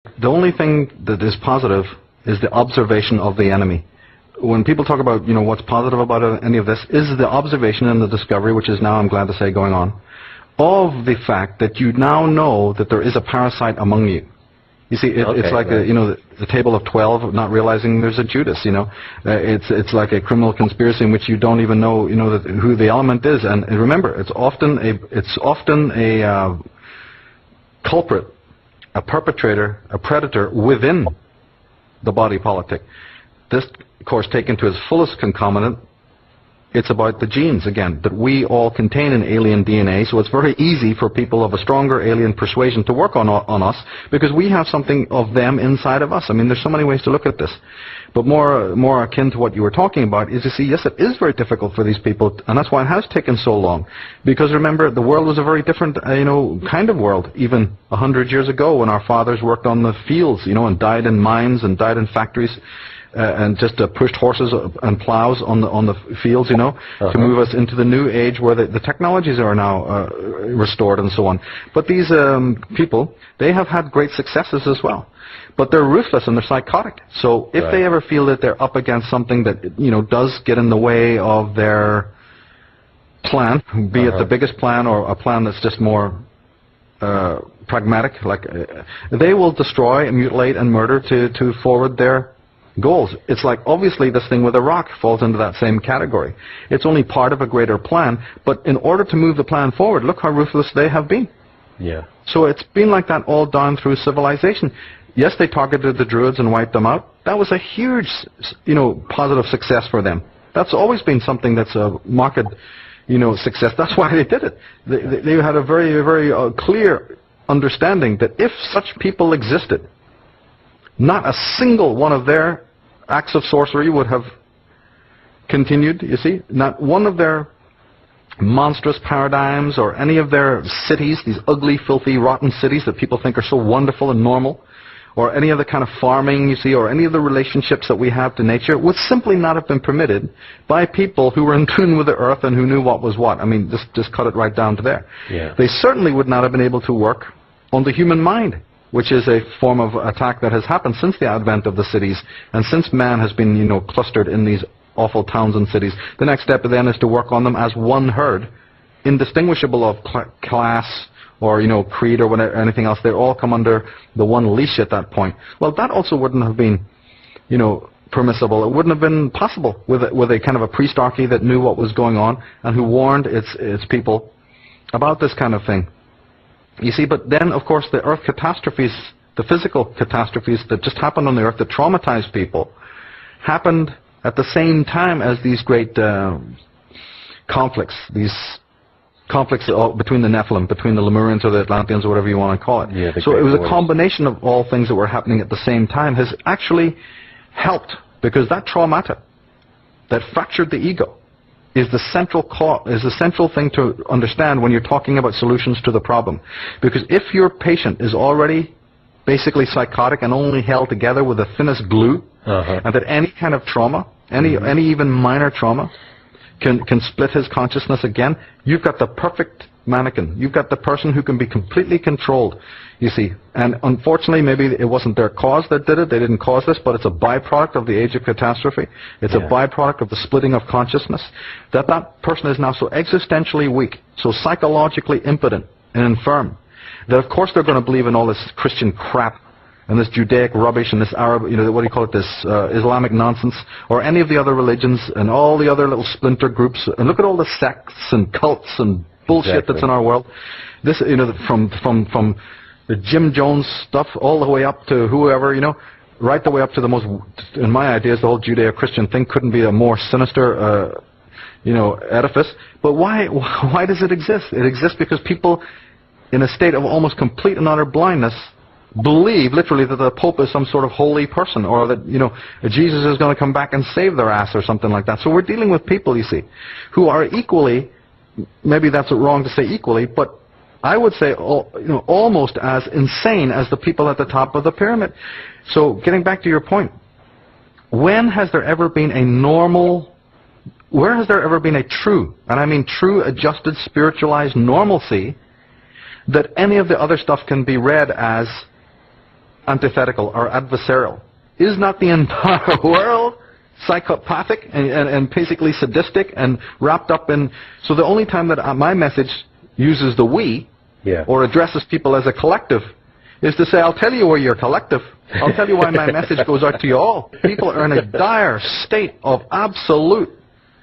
The only thing that is positive is the observation of the enemy. When people talk about, what's positive about any of this, is the observation and the discovery, which is now, I'm glad to say, going on, of the fact that you now know that there is a parasite among you. You see, it's like the table of 12, not realizing there's a Judas. It's like a criminal conspiracy in which you don't even know, who the element is. And remember, it's often a culprit, a perpetrator, a predator within the body politic. This, of course, taken to its fullest concomitant, it's about the genes, again, that we all contain an alien DNA, so it's very easy for people of a stronger alien persuasion to work on us, because we have something of them inside of us. I mean, there's so many ways to look at this. But more akin to what you were talking about is, you see, yes, it is very difficult for these people, and that's why it has taken so long. Because remember, the world was a very different, kind of world, even 100 years ago, when our fathers worked on the fields, and died in mines and died in factories. And just pushed horses and plows on the fields, to move us into the new age where the technologies are now restored and so on. But these people, they have had great successes as well. But they're ruthless and they're psychotic. So if they ever feel that they're up against something that, does get in the way of their plan, be it the biggest plan or a plan that's just more pragmatic, like they will destroy and mutilate and murder to forward their goals. It's like, obviously, this thing with Iraq falls into that same category. It's only part of a greater plan, but in order to move the plan forward, look how ruthless they have been. Yeah. So it's been like that all down through civilization. Yes, they targeted the Druids and wiped them out. That was a huge, positive success for them. That's always been something that's a marked, success. That's why they did it. They had a very, very clear understanding that if such people existed, not a single one of their acts of sorcery would have continued, you see. Not one of their monstrous paradigms or any of their cities, these ugly, filthy, rotten cities that people think are so wonderful and normal, or any of the kind of farming, you see, or any of the relationships that we have to nature would simply not have been permitted by people who were in tune with the earth and who knew what was what. I mean, just cut it right down to there. Yeah. They certainly would not have been able to work on the human mind, which is a form of attack that has happened since the advent of the cities, and since man has been, clustered in these awful towns and cities. The next step then is to work on them as one herd, indistinguishable of class or, creed or whatever, anything else. They all come under the one leash at that point. Well, that also wouldn't have been, permissible. It wouldn't have been possible with a kind of a priestarchy that knew what was going on and who warned its people about this kind of thing. You see, but then, of course, the earth catastrophes, the physical catastrophes that just happened on the earth that traumatized people, happened at the same time as these great conflicts, between the Nephilim, between the Lemurians or the Atlanteans or whatever you want to call it. Yeah, so it was a combination of all things that were happening at the same time has actually helped, because that traumata that fractured the ego is the central thing to understand when you're talking about solutions to the problem. Because if your patient is already basically psychotic and only held together with the thinnest glue, and that any kind of trauma, any even minor trauma, can split his consciousness again, you've got the perfect mannequin. You've got the person who can be completely controlled, you see. And unfortunately, maybe it wasn't their cause that did it. They didn't cause this, but it's a byproduct of the age of catastrophe. It's a byproduct of the splitting of consciousness. That person is now so existentially weak, so psychologically impotent and infirm, that of course they're going to believe in all this Christian crap and this Judaic rubbish and this Arab, what do you call it, this Islamic nonsense, or any of the other religions and all the other little splinter groups. And look at all the sects and cults and bullshit that's in our world. This, from the Jim Jones stuff all the way up to whoever, right the way up to the most, in my ideas, the whole Judeo-Christian thing couldn't be a more sinister, edifice. But why does it exist? It exists because people, in a state of almost complete and utter blindness, believe literally that the Pope is some sort of holy person, or that Jesus is going to come back and save their ass or something like that. So we're dealing with people, you see, who are equally, maybe that's wrong to say equally, but I would say almost as insane as the people at the top of the pyramid. So getting back to your point, when has there ever been a normal, where has there ever been a true, and I mean true, adjusted, spiritualized normalcy, that any of the other stuff can be read as antithetical or adversarial? Is not the entire world psychopathic and basically sadistic and wrapped up in... So the only time that my message uses the we, or addresses people as a collective, is to say, I'll tell you where you're collective. I'll tell you why my message goes out to you all. People are in a dire state of absolute...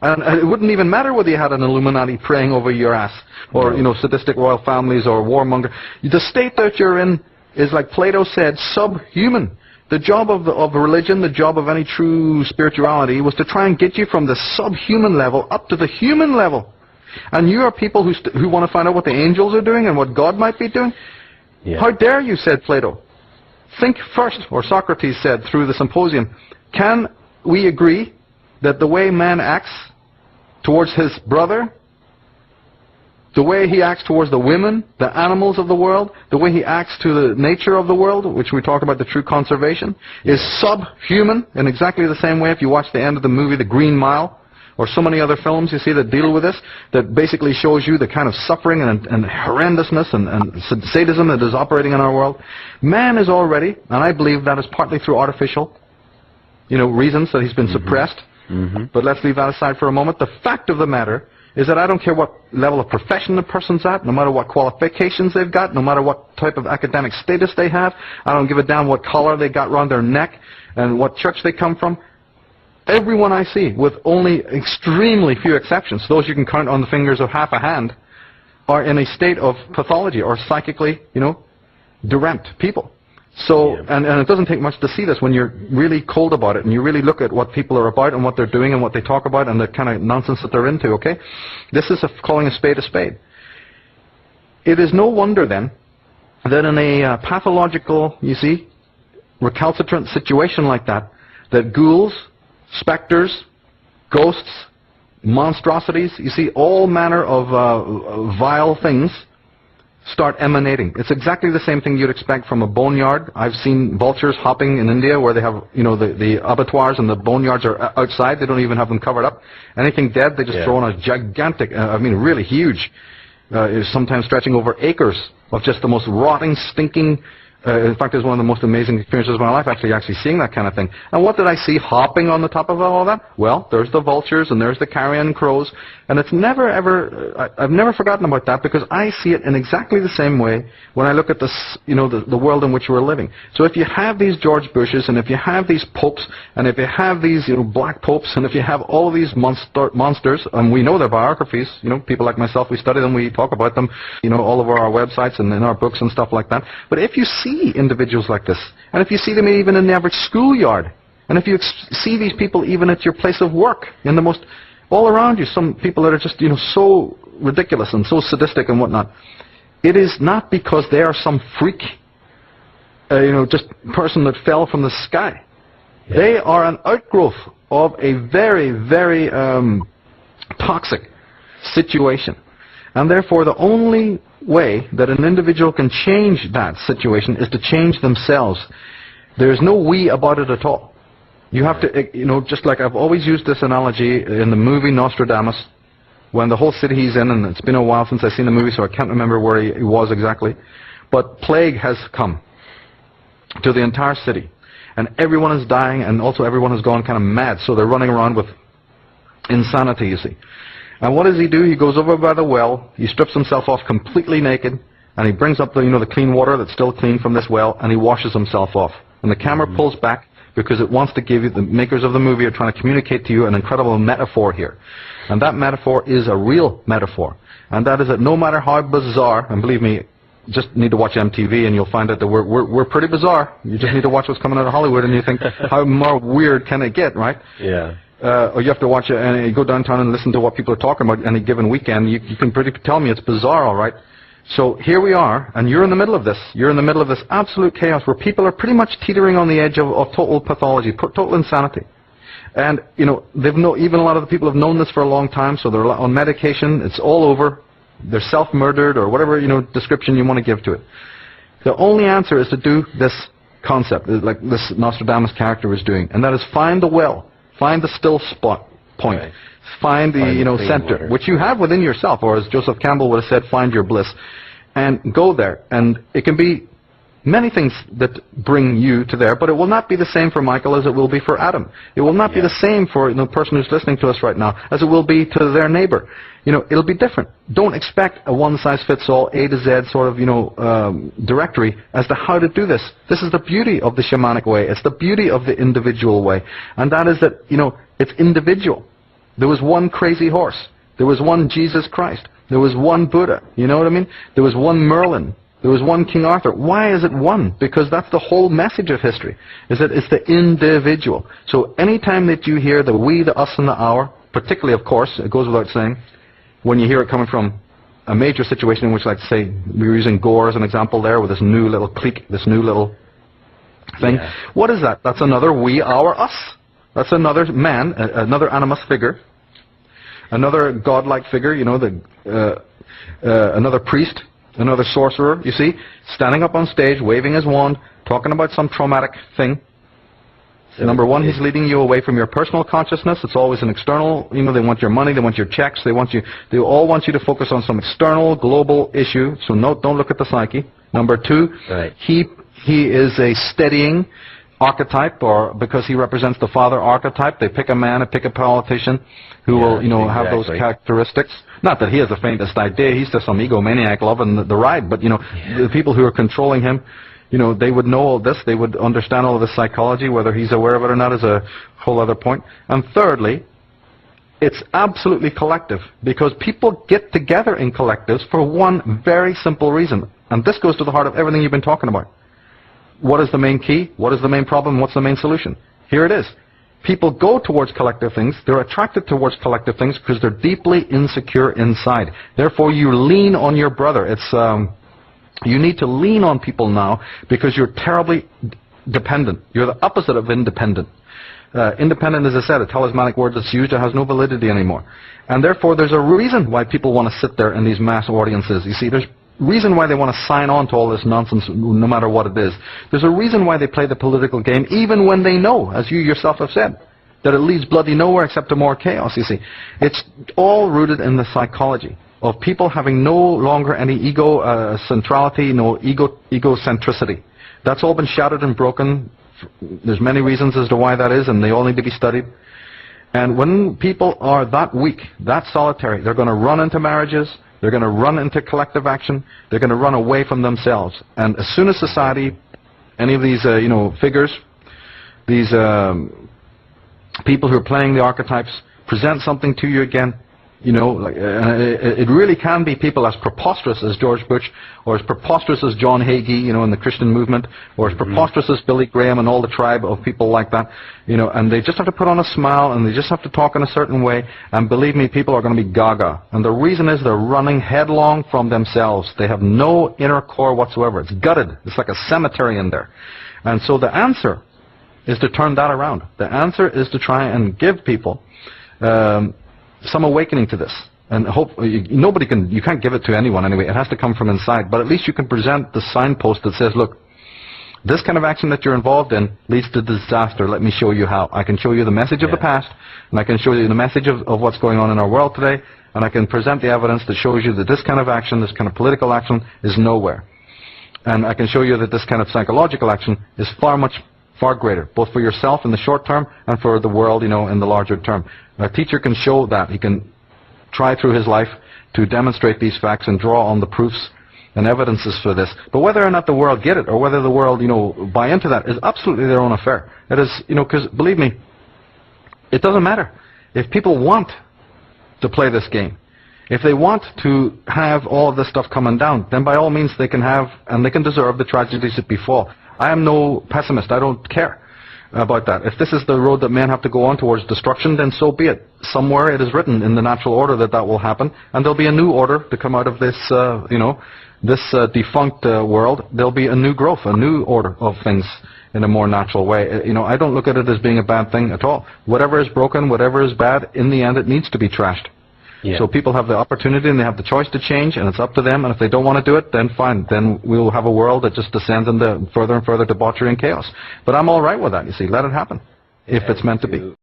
And it wouldn't even matter whether you had an Illuminati praying over your ass, or, sadistic royal families, or warmonger. The state that you're in is, like Plato said, subhuman. The job of religion, the job of any true spirituality, was to try and get you from the subhuman level up to the human level. And you are people who want to find out what the angels are doing and what God might be doing? Yeah. How dare you, said Plato. Think first, or Socrates said through the symposium, can we agree that the way man acts towards his brother, the way he acts towards the women, the animals of the world, the way he acts to the nature of the world, which we talk about the true conservation, is subhuman in exactly the same way if you watch the end of the movie The Green Mile, or so many other films you see that deal with this, that basically shows you the kind of suffering and horrendousness and sadism that is operating in our world. Man is already, and I believe that is partly through artificial, reasons that he's been suppressed. But let's leave that aside for a moment. The fact of the matter is that I don't care what level of profession the person's at, no matter what qualifications they've got, no matter what type of academic status they have. I don't give a damn what collar they got around their neck and what church they come from. Everyone I see, with only extremely few exceptions, those you can count on the fingers of half a hand, are in a state of pathology or psychically, deranged people. So, and it doesn't take much to see this when you're really cold about it and you really look at what people are about and what they're doing and what they talk about and the kind of nonsense that they're into, okay? This is calling a spade a spade. It is no wonder then that in a pathological, recalcitrant situation like that, that ghouls, specters, ghosts, monstrosities, all manner of vile things start emanating. It's exactly the same thing you'd expect from a boneyard. I've seen vultures hopping in India where they have, the abattoirs and the boneyards are outside. They don't even have them covered up. Anything dead, they just throw in a gigantic, really huge, sometimes stretching over acres of just the most rotting, stinking. In fact, it was one of the most amazing experiences of my life, actually seeing that kind of thing. And what did I see hopping on the top of all that? Well, there's the vultures and there's the carrion crows. And it's never, ever, I've never forgotten about that because I see it in exactly the same way when I look at this, the world in which we're living. So if you have these George Bushes and if you have these popes and if you have these, black popes and if you have all these monsters, and we know their biographies, people like myself, we study them, we talk about them, all over our websites and in our books and stuff like that. But if you see individuals like this, and if you see them even in the average schoolyard, and if you see these people even at your place of work, in the most, all around you, some people that are just, so ridiculous and so sadistic and whatnot, it is not because they are some freak, just person that fell from the sky. Yeah. They are an outgrowth of a very, very toxic situation. And therefore, the only way that an individual can change that situation is to change themselves. There's no we about it at all. You have to, just like I've always used this analogy in the movie Nostradamus, when the whole city he's in, and it's been a while since I've seen the movie, so I can't remember where he was exactly, but plague has come to the entire city. And everyone is dying, and also everyone has gone kind of mad, so they're running around with insanity, you see. And what does he do? He goes over by the well, he strips himself off completely naked, and he brings up the, the clean water that's still clean from this well, and he washes himself off. And the camera pulls back because it wants to give you, the makers of the movie are trying to communicate to you an incredible metaphor here. And that metaphor is a real metaphor. And that is that no matter how bizarre, and believe me, just need to watch MTV and you'll find out that we're pretty bizarre. You just need to watch what's coming out of Hollywood and you think, how more weird can it get, right? Yeah. Or you have to watch it and you go downtown and listen to what people are talking about any given weekend. You can pretty tell me it's bizarre, all right? So here we are, and you're in the middle of this. You're in the middle of this absolute chaos where people are pretty much teetering on the edge of total pathology, total insanity. And, even a lot of the people have known this for a long time, so they're on medication. It's all over. They're self-murdered or whatever, description you want to give to it. The only answer is to do this concept, like this Nostradamus character is doing, and that is find the well. Find the still spot point. Right. Find the center, water, which you have within yourself, or as Joseph Campbell would have said, find your bliss, and go there. And it can be many things that bring you to there, but it will not be the same for Michael as it will be for Adam. It will not be the same for the person who's listening to us right now as it will be to their neighbor. It'll be different. Don't expect a one-size-fits-all, A to Z sort of, directory as to how to do this. This is the beauty of the shamanic way. It's the beauty of the individual way. And that is that, it's individual. There was one crazy horse. There was one Jesus Christ. There was one Buddha. You know what I mean? There was one Merlin. There was one King Arthur. Why is it one? Because that's the whole message of history, is that it's the individual. So anytime that you hear the we, the us, and the our, particularly, of course, it goes without saying, when you hear it coming from a major situation in which, like, say, we were using Gore as an example there with this new little clique, this new little thing. Yeah. What is that? That's another we, our, us. That's another man, another animus figure, another godlike figure, another priest, another sorcerer, you see, standing up on stage, waving his wand, talking about some traumatic thing. Number one, he's leading you away from your personal consciousness. It's always an external, they want your money, they want your checks, they all want you to focus on some external, global issue, so don't look at the psyche. Number two, he is a steadying archetype, or because he represents the father archetype, they pick a man and pick a politician who will, have those characteristics. Not that he has the faintest idea, he's just some egomaniac loving the ride, but, the people who are controlling him, they would know all this, they would understand all of the psychology, whether he's aware of it or not is a whole other point. And thirdly, it's absolutely collective, because people get together in collectives for one very simple reason. And this goes to the heart of everything you've been talking about. What is the main key? What is the main problem? What's the main solution? Here it is. People go towards collective things. They're attracted towards collective things because they're deeply insecure inside. Therefore, you lean on your brother. You need to lean on people now because you're terribly dependent. You're the opposite of independent. Independent, as I said, a talismanic word that's used, it has no validity anymore. And therefore, there's a reason why people want to sit there in these mass audiences. You see, there's reason why they want to sign on to all this nonsense, no matter what it is. There's a reason why they play the political game, even when they know, as you yourself have said, that it leads bloody nowhere except to more chaos, you see. It's all rooted in the psychology of people having no longer any ego centrality, no egocentricity. That's all been shattered and broken. There's many reasons as to why that is, and they all need to be studied. And when people are that weak, that solitary, they're going to run into marriages, they're going to run into collective action, they're going to run away from themselves. And as soon as society, any of these, figures, these people who are playing the archetypes, present something to you again, it really can be people as preposterous as George Bush, or as preposterous as John Hagee, in the Christian movement, or as preposterous as Billy Graham and all the tribe of people like that, and they just have to put on a smile, and they just have to talk in a certain way, and believe me, people are going to be gaga. And the reason is they're running headlong from themselves. They have no inner core whatsoever. It's gutted. It's like a cemetery in there. And so the answer is to turn that around. The answer is to try and give people some awakening to this, and hope you can't give it to anyone anyway. It has to come from inside. But at least you can present the signpost that says, look, this kind of action that you're involved in leads to disaster. Let me show you how. I can show you the message of the past, and I can show you the message of what's going on in our world today, and I can present the evidence that shows you that this kind of action, this kind of political action, is nowhere. And I can show you that this kind of psychological action is far greater, both for yourself in the short term and for the world, in the larger term. A teacher can show that. He can try through his life to demonstrate these facts and draw on the proofs and evidences for this. But whether or not the world get it, or whether the world, buy into that, is absolutely their own affair. It is, because believe me, it doesn't matter. If people want to play this game, if they want to have all of this stuff coming down, then by all means they can have, and they can deserve the tragedies that befall. I am no pessimist. I don't care about that. If this is the road that men have to go on towards destruction, then so be it. Somewhere it is written in the natural order that will happen, and there'll be a new order to come out of this, this defunct world. There'll be a new growth, a new order of things in a more natural way. I don't look at it as being a bad thing at all. Whatever is broken, whatever is bad, in the end it needs to be trashed. Yeah. So people have the opportunity and they have the choice to change, and it's up to them. And if they don't want to do it, then fine. Then we'll have a world that just descends into further and further debauchery and chaos. But I'm all right with that, you see. Let it happen, if it's meant to be.